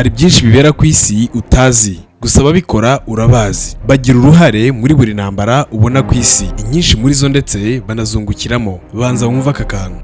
Hari byinshi bibera ku isi utazi, gusa ababikora urabazi. Bagira uruhare muri buri ntambara ubona ku isi, inyinshi muri zo ndetse banazungukiramo. Banza wumva aka kantu.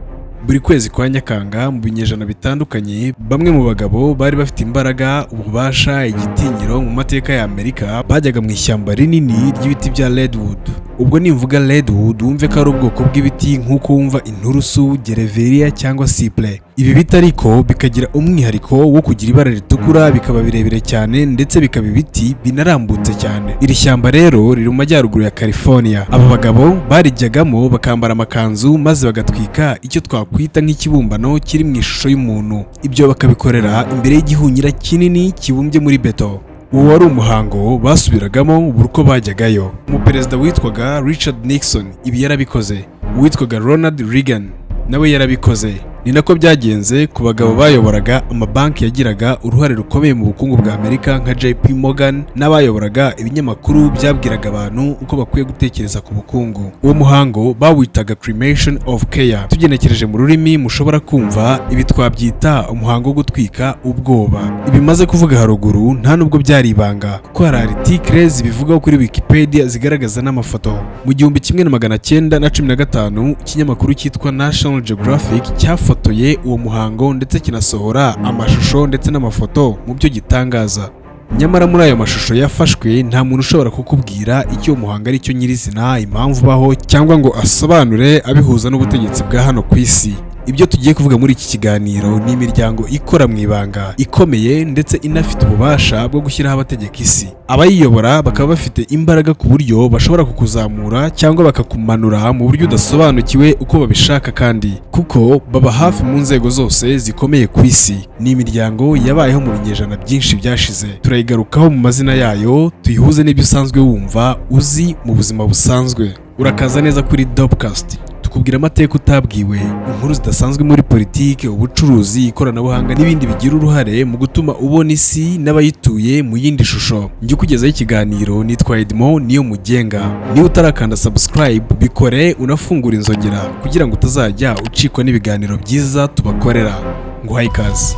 Buri kwezi kwa Nyakanga mu binyejana bitandukanye, bamwe mu bagabo bari bafite imbaraga, ububasha, igitinyiro mu mateka ya Amerika bajyaga mu ishyamba rinini ry'ibiti bya Redwood. Ubwo nimvuga Redwood wumve ko ari ubwoko bw'ibiti nk'uko wumva inturusu, gereveriya cyangwa cypress. Ibi biti ariko bikagira umwihariko wo kugira ibara ritukura, bikaba birebire cyane ndetse bikaba ibiti binarambutse cyane. Iri shyamba rero riri mu majyaruguru ya California. Aba bagabo barijyagamo bakambara amakanzu maze bagatwika icyo twakwita nk'ikibumbano kiri mu ishusho y'umuntu. Ibyo bakabikorera imbere y'igihunyira kinini kibumbye muri beto. Uwo wari umuhango basubiragamo buri uko bajyagayo. Umuperezida witwaga Richard Nixon ibi yarabikoze, uwitwaga Ronald Reagan nawe yarabikoze. Ni nako byagenze ku bagabo bayoboraga amabanki yagiraga uruhare rukomeye mu bukungu bwa Amerika nka JP Morgan, n'abayoboraga ibinyamakuru byabwiraga abantu uko bakwiye gutekereza ku bukungu. Uwo muhango bawitaga cremation of care. Tugenekereje mu rurimi mushobora kumva, ibi twabyita umuhango wo gutwika ubwoba. Ibimaze kuvuga haruguru nta nubwo byari ibanga, kuko hari articles bivugaho kuri Wikipedia zigaragaza n'amafoto. Mu 1915 ikinyamakuru cyitwa National Geographic cyafotoye uwo muhango ndetse kinasohora amashusho ndetse n'amafoto mu byo gitangaza. Nyamara muri ayo mashusho yafashwe nta muntu ushobora kukubwira icyo uwo muhango ari cyo nyirizina, impamvu baho, cyangwa ngo asobanure abihuza n'ubutegetsi bwa hano ku isi. Ibyo tugiye kuvuga muri iki kiganiro ni imiryango ikora mu ibanga, ikomeye ndetse inafite ububasha bwo gushyiraho abategeka isi. Abayiyobora bakaba bafite imbaraga ku buryo bashobora kukuzamura cyangwa bakakumanura mu buryo udasobanukiwe uko babishaka, kandi kuko baba hafi mu nzego zose zikomeye ku isi. Ni imiryango yabayeho mu binyejana byinshi byashize. Turayigarukaho mu mazina yayo, tuyihuze n'ibyo usanzwe wumva uzi mu buzima busanzwe. Urakaza neza kuri Dopecast. Tukubwira amateka utabwiwe, inkuru zidasanzwe muri politiki, ubucuruzi, ikoranabuhanga n'ibindi bigira uruhare mu gutuma ubona isi n'abayituye mu yindi shusho. Njye ukugezaho ikiganiro nitwa Edmond Niyomugenga. Niba utarakanda subscribe bikore, unafungura inzogera kugira ngo utazajya ucikwa n'ibiganiro byiza tubakorera. Nguhaye ikaze.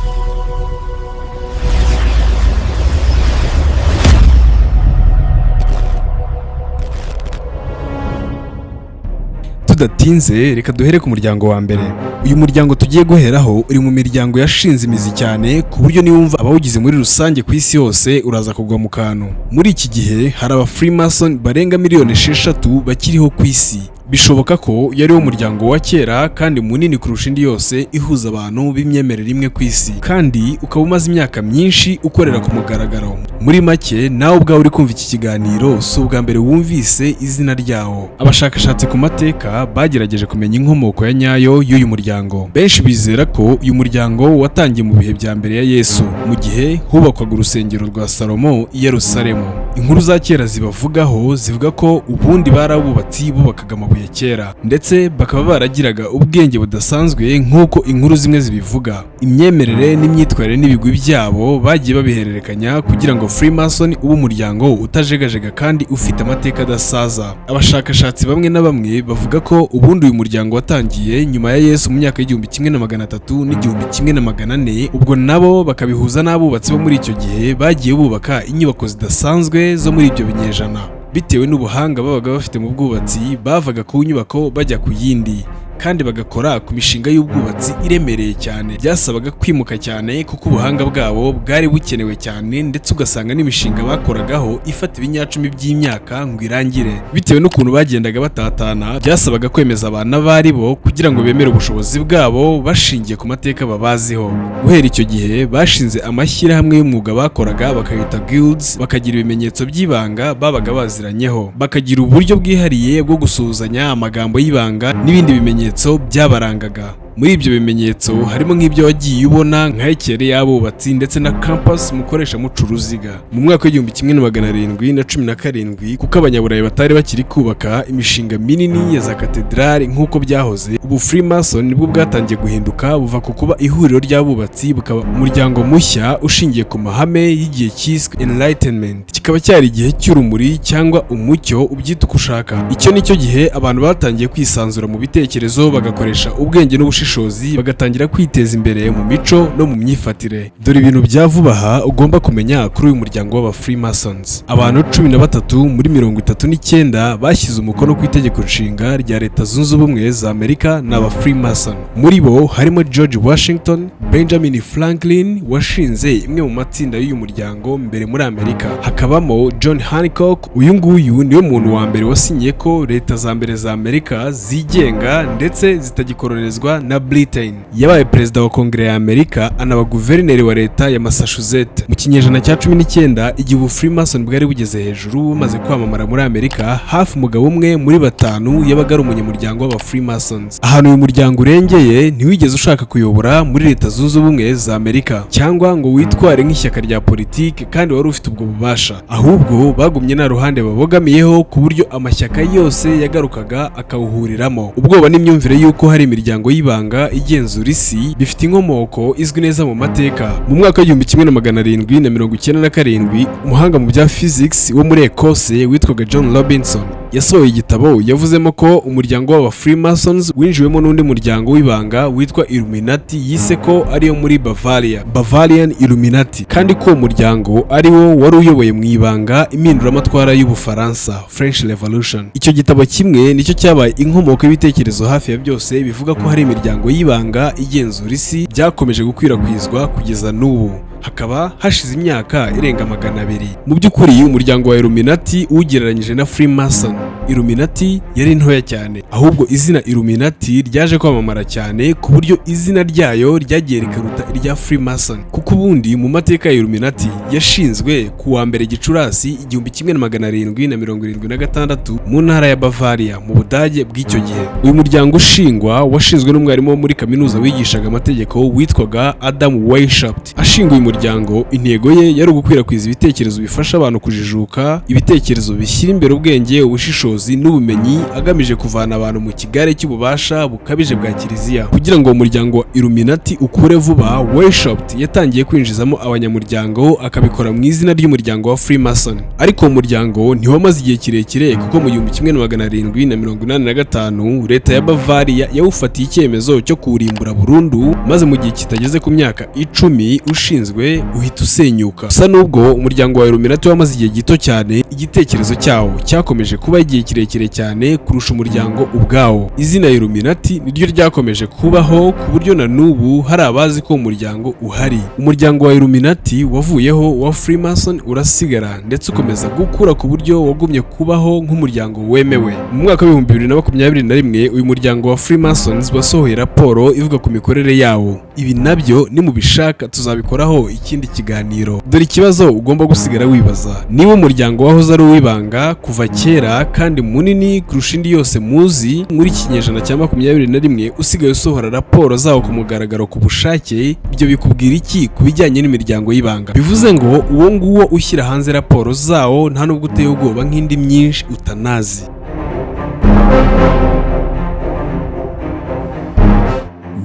Tudatinze reka duhere ku muryango wa mbere. Uyu muryango tugiye guheraho uri mu miryango yashinze imizi cyane ku buryo niwumva abawugize muri rusange ku isi yose uraza kugwa mu kantu. Muri iki gihe hari aba Freemason barenga miliyoni 6 bakiriho ku isi. Bishoboka ko yari wo muryango wa kera kandi munini kurusha indi yose ihuza abantu b'imyemerere imwe ku isi, kandi ukaba umaze imyaka myinshi ukorera ku mugaragaro. Muri make nawe ubwawe uri kumva iki kiganiro si ubwa mbere wumvise izina ryawo. Abashakashatsi ku mateka bagerageje kumenya inkomoko ya nyayo y'uyu muryango. Benshi bizera ko uyu muryango watangiye mu bihe bya mbere ya Yesu, mu gihe hubakwaga urusengero rwa Salomo i Yerusalemu. Inkuru za kera zibavugaho zivuga ko ubundi barabubatsi bubakaga amabuye kera, ndetse bakaba baragiraga ubwenge budasanzwe nk'uko inkuru zimwe zibivuga. Imyemerere n'imyitwarire n'ibigwi byabo bagiye babihererekanya kugira ngo Freemason ube umuryango utajegajega kandi ufite amateka adasaza. Abashakashatsi bamwe na bamwe bavuga ko ubundi uyu muryango watangiye nyuma ya Yesu mu myaka y'1300 n'1400, ubwo nabo bakabihuza n'abubatsi bo muri icyo gihe bagiye bubaka inyubako zidasanzwe zo muri ibyo binyejana. Bitewe n'ubuhanga babaga bafite mu bwubatsi, bavaga ku nyubako bajya ku yindi, kandi bagakora ku mishinga y'ubwubatsi iremereye cyane. Byasabaga kwimuka cyane kuko ubuhanga bwabo bwari bukenewe cyane, ndetse ugasanga n'imishinga bakoragaho ifata ibinyacumi by'imyaka ngo irangire. Bitewe n'ukuntu bagendaga batatana, byasabaga kwemeza abantu abari bo kugira ngo bemere ubushobozi bwabo bashingiye ku mateka babaziho. Guhera icyo gihe bashinze amashyirahamwe y'umwuga bakoraga bakayita guilds, bakagira ibimenyetso by'ibanga babaga baziranyeho, bakagira uburyo bwihariye bwo gusuhuzanya amagambo y'ibanga n'ibindi bimenyetso byabarangaga. Muri ibyo bimenyetso harimo nk'ibyo wagiye ubona nka ekere y'abubatsi ndetse na campus mukoresha muca uruziga. Mu mwaka w'1717 kuko abanyaburayi batari bakiri kubaka imishinga minini ya za katedrali nk'uko byahoze, ubu Freemason nibwo bwatangiye guhinduka buva ku kuba ihuriro ry'abubatsi bukaba umuryango mushya ushingiye ku mahame y'igihe cyiswe Enlightenment. Kikaba cyari igihe cy'urumuri cyangwa umucyo, ubyita uko ushaka. Icyo nicyo gihe abantu batangiye kwisanzura mu bitekerezo bagakoresha ubwenge n'ubushobozi ubushishozi bagatangira kwiteza imbere mu mico no mu myifatire. Dore ibintu bya vuba aha ugomba kumenya kuri uyu muryango w'aba Freemasons. Abantu 13 muri 39 bashyize umukono ku itegeko nshinga rya Leta Zunze Ubumwe za Amerika n'aba Freemason. Muri bo harimo George Washington, Benjamin Franklin washinze imwe mu matsinda y'uyu muryango mbere muri Amerika. Hakabamo John Hancock, uyu nguyu niwe muntu wa mbere wasinye ko leta za mbere za Amerika zigenga ndetse zitagikolonizwa na Britain. Yabaye perezida wa Kongere ya Amerika, anaba guverineri wa leta ya Massachusetts. Mu kinyejana cya 19 igihe ubu Freemason bwari bugeze hejuru bumaze kwamamara muri Amerika, hafi umugabo umwe muri 5 yabaga ari umunyamuryango w'aba Freemasons. Ahantu uyu muryango urengeye ntiwigeze ushaka kuyobora muri Leta Zunze Ubumwe za Amerika cyangwa ngo witware nk'ishyaka rya politiki kandi wari ufite ubwo bubasha, ahubwo bagumye nta ruhande babogamiyeho ku buryo amashyaka yose yagarukaga akawuhuriramo. Ubwoba n'imyumvire y'uko hari imiryango y'ibanga igenzura isi bifite inkomoko izwi neza mu mateka. Mu mwaka w'1797 umuhanga mu bya physics wo muri Ecosse witwaga John Robinson yasohoye igitabo yavuzemo ko umuryango w'aba Freemasons winjiwemo n'undi muryango w'ibanga witwa Illuminati yise ko ariyo muri Bavaria, Bavarian Illuminati, kandi ko umuryango ari wo wari uyoboye mu ibanga impinduramatwara y'Ubufaransa, French Revolution. Icyo gitabo kimwe nicyo cyabaye inkomoko y'ibitekerezo hafi ya byose bivuga ko hari imiryango y'ibanga igenzura isi byakomeje gukwirakwizwa kugeza n'ubu. Hakaba hashize imyaka irenga 200. Mu by'ukuri umuryango wa Illuminati ugereranyije na Freemason, Illuminati yari ntoya cyane, ahubwo izina Illuminati ryaje kwamamara cyane ku buryo izina ryayo ryagiye rikaruta irya Freemason, kuko ubundi mu mateka ya Illuminati yashinzwe ku wa mbere Gicurasi 1776 mu ntara ya Bavaria mu Budage bw'icyo gihe. Uyu muryango ushingwa washinzwe n'umwarimu wo muri kaminuza wigishaga amategeko witwaga Adam Weishaupt. Ashinga uyu muryango, intego ye yari ugukwirakwiza ibitekerezo bifasha abantu kujijuka, ibitekerezo bishyira imbere ubwenge, ubushishozi n'ubumenyi, agamije kuvana abantu mu kigare cy'ububasha bukabije bwa Kiliziya. Kugira ngo umuryango wa Illuminati ukure vuba, Weishaupt yatangiye kwinjizamo abanyamuryango, akabikora mu izina ry'umuryango wa Freemason. Ariko umuryango ntiwamaze igihe kirekire, kuko mu 1785 leta ya Bavaria yawufatiye icyemezo cyo kuwurimbura burundu, maze mu gihe kitageze ku myaka 10 ushinzwe uhita usenyuka. Gusa nubwo umuryango wa Illuminati wamaze igihe gito cyane, igitekerezo cyawo cyakomeje kuba igihe kirekire cyane kurusha umuryango ubwawo. Izina Illuminati niryo ryakomeje kubaho ku buryo na n'ubu hari abazi ko umuryango uhari. Umuryango wa Illuminati wavuyeho, wa Freemason urasigara ndetse ukomeza gukura ku buryo wagumye kubaho nk'umuryango wemewe. Mu mwaka wa 2021 uyu muryango wa Freemasons wasohoye raporo ivuga ku mikorere yawo. Ibi nabyo ni mu bishaka tuzabikoraho ikindi kiganiro. Dore ikibazo ugomba gusigara wibaza: niba umuryango wahoze ari uw'ibanga kuva kera kandi munini kurusha indi yose muzi, muri kinyejana cya 21 usigaye usohora raporo zawo ku mugaragaro ku bushake, ibyo bikubwira iki ku bijyanye n'imiryango y'ibanga? Bivuze ngo uwo nguwo ushyira hanze raporo zawo nta nubwo uteye ubwoba nk'indi myinshi utanazi.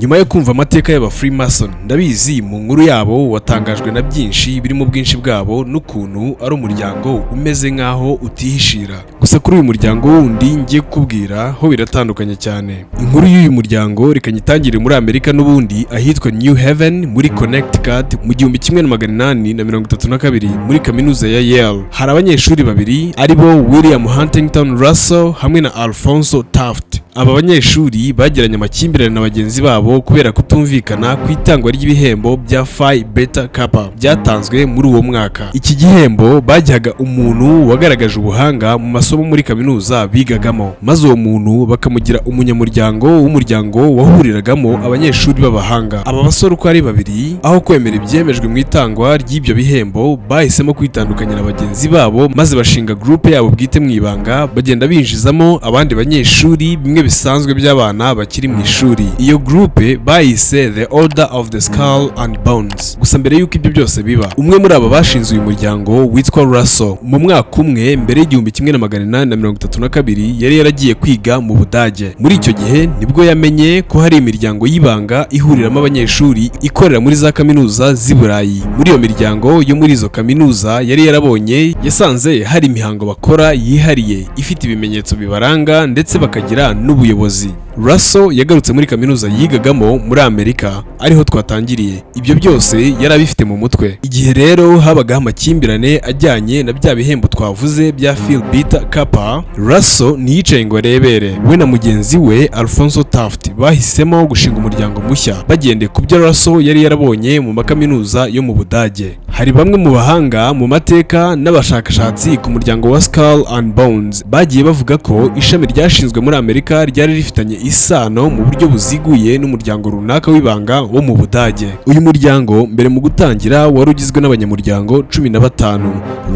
Nyuma yo kumva amateka y'aba Freemason, ndabizi mu nkuru yabo watangajwe na byinshi birimo ubwinshi bwabo n'ukuntu ari umuryango umeze nk'aho utihishira. Gusa kuri uyu muryango wundi ngiye kukubwira ho biratandukanye cyane. Inkuru y'uyu muryango reka nyitangire muri Amerika n'ubundi ahitwa New Haven muri Connecticut mu 1832 muri kaminuza ya Yale. Hari abanyeshuri babiri aribo William Huntington Russell hamwe na Alphonso Taft. Aba banyeshuri bagiranye amakimbirane na bagenzi babo kubera kutumvikana ku itangwa ry'ibihembo bya Phi Beta Kappa byatanzwe muri uwo mwaka. Iki gihembo bajyaga umuntu wagaragaje ubuhanga mu masomo muri kaminuza bigagamo, maze uwo muntu bakamugira umunyamuryango w'umuryango wahuriragamo abanyeshuri b'abahanga. Aba basore uko ari babiri, aho kwemera ibyemejwe mu itangwa ry'ibyo bihembo, bahisemo kwitandukanya na bagenzi babo, maze bashinga groupe yabo bwite mu ibanga, bagenda binjizamo abandi banyeshuri bimwe bisanzwe by'abana bakiri mu ishuri. Iyo groupe bayise The Order of the Skull and Bones. Gusa mbere y'uko ibyo byose biba, umwe muri aba bashinze uyu muryango witwa Russell, mu mwaka umwe mbere y'1832 yari yaragiye kwiga mu Budage. Muri icyo gihe nibwo yamenye ko hari imiryango y'ibanga ihuriramo abanyeshuri ikorera muri za kaminuza z'i Burayi. Muri iyo miryango yo muri izo kaminuza yari yarabonye, yasanze hari imihango bakora yihariye ifite ibimenyetso bibaranga ndetse bakagira n'ubuyobozi. Russell yagarutse muri kaminuza yigagamo muri Amerika, ariho twatangiriye. Ibyo byose yari abifite mu mutwe. Igihe rero habagaho amakimbirane ajyanye na bya bihembo twavuze bya Phi Beta Kappa, Russell ntiyicaye ngo arebere. We na mugenzi we Alphonso Taft bahisemo gushinga umuryango mushya bagendeye ku byo Russell yari yarabonye mu makaminuza yo mu Budage. Hari bamwe mu bahanga mu mateka n'abashakashatsi ku muryango wa Skull and Bones bagiye bavuga ko ishami ryashinzwe muri Amerika ryari rifitanye isano mu buryo buziguye n'umuryango runaka w'ibanga wo mu Budage. Uyu muryango mbere mu gutangira wari ugizwe n'abanyamuryango 15,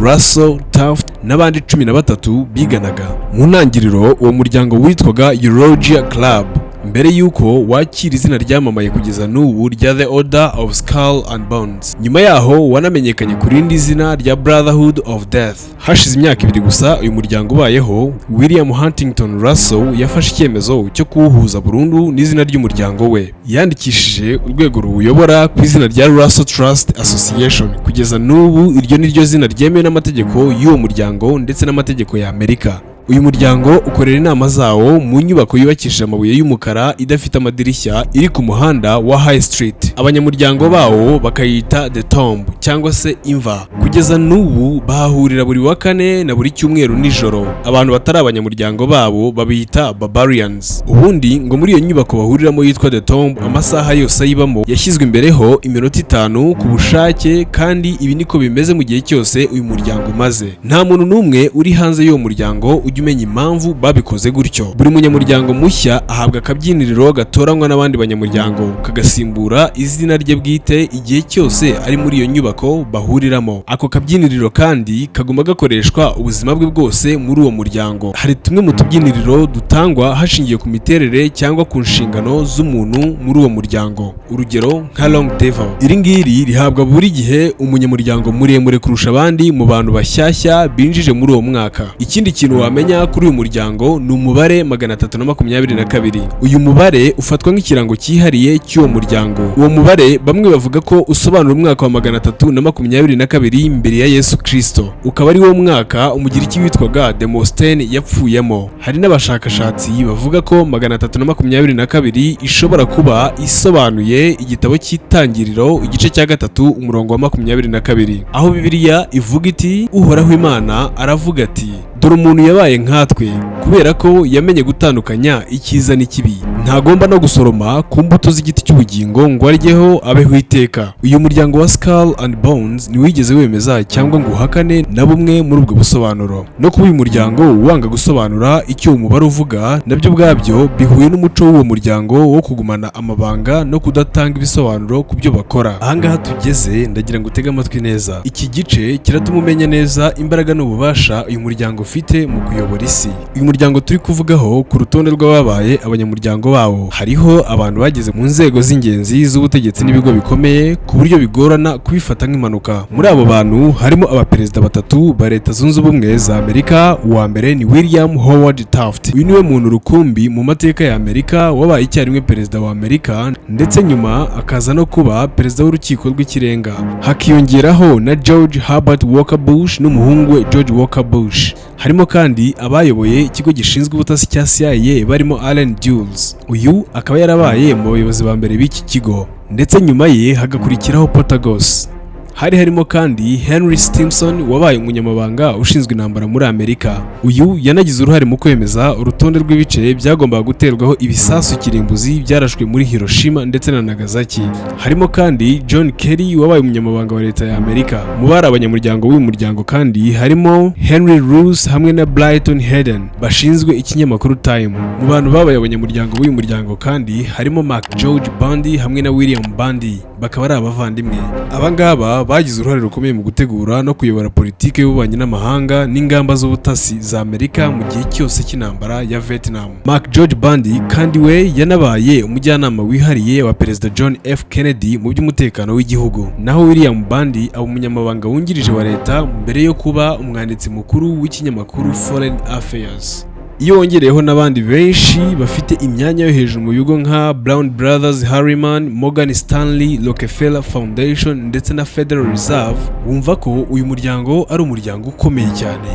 Russell, Taft n'abandi 13 biganaga. Mu ntangiriro uwo muryango witwaga Eulogia Club, mbere yuko wakira izina ryamamaye kugeza n'ubu rya The Order of Skull and Bones. Nyuma yaho wanamenyekanye ku rindi zina rya Brotherhood of Death. Hashize imyaka 2 gusa uyu muryango ubayeho, William Huntington Russell yafashe icyemezo cyo kuwuhuza burundu n'izina ry'umuryango we. Yandikishije urwego ruwuyobora ku izina rya Russell Trust Association. Kugeza n'ubu iryo ni ryo zina ryemewe n'amategeko y'uwo muryango ndetse n'amategeko ya Amerika. Uyu muryango ukorera inama zawo mu nyubako yubakishije amabuye y'umukara idafite amadirishya iri ku muhanda wa High Street. Abanyamuryango bawo bakayita The Tomb cyangwa se imva. Kugeza n'ubu bahahurira buri wa kane na buri cyumweru nijoro. Abantu batari abanyamuryango babo babita Barbarians. Ubundi ngo muri iyo nyubako bahuriramo yitwa The Tomb, amasaha yose ayibamo yashyizwe imbereho iminota 5 ku bushake, kandi ibi niko bimeze mu gihe cyose uyu muryango umaze. Nta muntu n'umwe uri hanze y'uwo muryango umenya impamvu babikoze gutyo. Buri munyamuryango mushya ahabwa akabyiniriro gatoranywa n'abandi banyamuryango kagasimbura izina rye bwite igihe cyose ari muri iyo nyubako bahuriramo. Ako kabyiniriro kandi kagomba gakoreshwa ubuzima bwe bwose muri uwo muryango. Hari tumwe mu tubyiniriro dutangwa hashingiye ku miterere cyangwa ku nshingano z'umuntu muri uwo muryango. Urugero nka Long Devil. Iri ngiri rihabwa buri gihe umunyamuryango muremure kurusha abandi mu bantu bashyashya binjije muri uwo mwaka. Ikindi kintu wamenya kuri uyu muryango ni umubare 322. Uyu mubare ufatwa nk'ikirango cyihariye cy'uwo muryango. Uwo mubare bamwe bavuga ko usobanura umwaka wa 322 mbere ya Yesu Kristo. Ukaba ari wo mwaka umugiriki witwaga Demosthenes yapfuyemo. Hari n'abashakashatsi bavuga ko 322 ishobora kuba isobanuye igitabo cy'Itangiriro igice cya 3 umurongo wa 22, aho Bibiliya ivuga iti Uhoraho Imana aravuga ati dore umuntu yabaye nkatwe kubera ko yamenye gutandukanya icyiza n'ikibi, ntagomba no gusoroma ku mbuto z'igiti cy'ubugingo ngo aryeho abeho iteka. Uyu muryango wa Skull and Bones ntiwigeze wemeza cyangwa ngo uhakane na bumwe muri ubwo busobanuro. No kuba uyu muryango wanga gusobanura icyo umubare uvuga, nabyo ubwabyo bihuye n'umuco w'uwo muryango wo kugumana amabanga no kudatanga ibisobanuro ku byo bakora. Ahangaha tugeze ndagira ngo utege amatwi neza. Iki gice kiratuma umenya neza imbaraga n'ububasha uyu muryango ufite mu kuyobora isi. Uyu muryango turi kuvugaho ku rutonde rw'ababaye abanyamuryango bawo, hariho abantu bageze mu nzego z'ingenzi z'ubutegetsi n'ibigo bikomeye ku buryo bigorana kubifata nk'impanuka. Muri abo bantu harimo abaperezida 3 ba Leta Zunze Ubumwe za Amerika. Uwa mbere ni William Howard Taft. Uyu niwe muntu rukumbi mu mateka ya Amerika wabaye icyarimwe perezida wa Amerika ndetse nyuma akaza no kuba perezida w'urukiko rw'ikirenga. Hakiyongeraho na George Herbert Walker Bush n'umuhungu we George Walker Bush. Harimo kandi abayoboye ikigo gishinzwe ubutasi cya CIA barimo Allen Dulles. Uyu akaba yarabaye mu bayobozi ba mbere b'iki kigo, ndetse nyuma ye hagakurikiraho Portagos. Hari harimo kandi Henry Stimson wabaye umunyamabanga ushinzwe intambara muri Amerika. Uyu yanagize uruhare mu kwemeza urutonde rw'ibice byagombaga guterwaho ibisasu kirimbuzi byarashwe muri Hiroshima ndetse na Nagasaki. Harimo kandi John Kerry wabaye umunyamabanga wa leta ya Amerika. Mu bari abanyamuryango w'uyu muryango kandi harimo Henry Roose hamwe na Blyton Hayden bashinzwe ikinyamakuru Time. Mu bantu babaye abanyamuryango w'uyu muryango kandi harimo Mark George Bundy hamwe na William Bundy, bakaba ari abavandimwe. Abangaba bagize uruhare rukomeye mu gutegura no kuyobora politike y'ububanyi n'amahanga n'ingamba z'ubutasi za Amerika mu gihe cyose cy'intambara ya Vietnam. Mark George Bundy kandi we yanabaye umujyanama wihariye wa Perezida John F. Kennedy mu by'umutekano w'igihugu. Naho William Bundy aba umunyamabanga wungirije wa leta mbere yo kuba umwanditsi mukuru w'ikinyamakuru Foreign Affairs. Iyo wongereyeho n'abandi benshi bafite imyanya yo hejuru mu bigo nka Brown Brothers Harriman, Morgan Stanley, Rockefeller Foundation ndetse na Federal Reserve, wumva ko uyu muryango ari umuryango ukomeye cyane.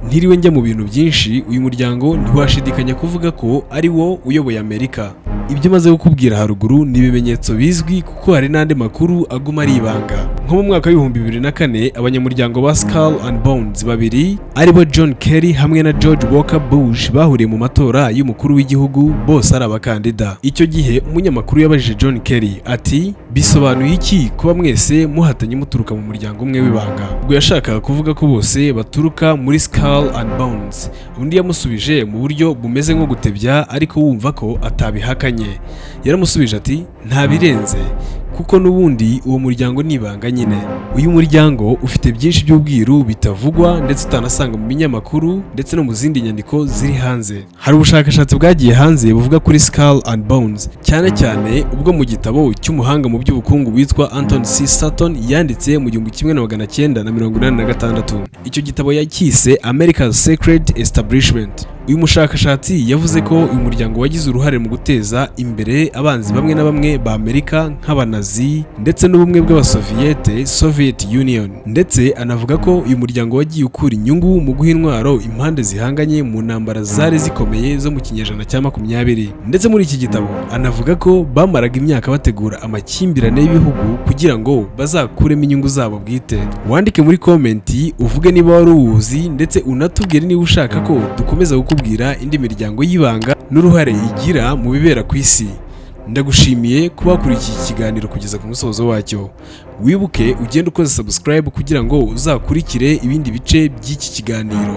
ntiriwe njya mu bintu byinshi, uyu muryango ntiwashidikanya kuvuga ko ari wo uyoboye Amerika. Ibyo maze kukubwira haruguru ni ibimenyetso bizwi kuko hari n'andi makuru aguma ari ibanga. Nko mu mwaka w'ibihumbi 2004 abanyamuryango ba Skull and Bones babiri aribo John Kerry hamwe na George Walker Bush bahuriye mu matora y'umukuru w'igihugu, bose ari abakandida. Icyo gihe umunyamakuru yabajije John Kerry ati bisobanuye iki kuba mwese muhatanye muturuka mu muryango umwe w'ibanga? Ubwo yashakaga kuvuga ko bose baturuka muri Skull and Bones. Undi yamusubije mu buryo bumeze nko gutebya ariko wumva ko atabihakanye. Yaramusubije ati nta birenze kuko n'ubundi uwo muryango nibanga nyine. Uyu muryango ufite byinshi by'ubwiru bitavugwa ndetse utanasanga mu binyamakuru ndetse no mu zindi nyandiko ziri hanze. Hari ubushakashatsi bwagiye hanze buvuga kuri Skull and Bones, cyane cyane ubwo mu gitabo cy'umuhanga mu by'ubukungu witwa Anthony C. Sutton yanditse mu 1986. Icyo gitabo yacyise America's Secret Establishment. Uyu mushakashatsi yavuze ko uyu muryango wagize uruhare mu guteza imbere abanzi bamwe na bamwe ba Amerika nk'abanazi ndetse n'ubumwe bw'abasoviyete Soviet Union, ndetse anavuga ko uyu muryango wagiye ukura inyungu mu guha intwaro impande zihanganye mu ntambara zari zikomeye zo mu kinyejana cya 20. Ndetse muri iki gitabo anavuga ko bamaraga imyaka bategura amakimbirane y'ibihugu kugira ngo bazakuremo inyungu zabo bwite. Wandike muri komenti uvuge niba wari uwuzi ndetse unatubwire niba ushaka ko dukomeza kubwira indi miryango y'ibanga n'uruhare igira mu bibera ku isi. Ndagushimiye kuba wakurikiye iki kiganiro kugeza ku musozo wacyo. Wibuke ugende ukoze subscribe kugira ngo uzakurikire ibindi bice by'iki kiganiro.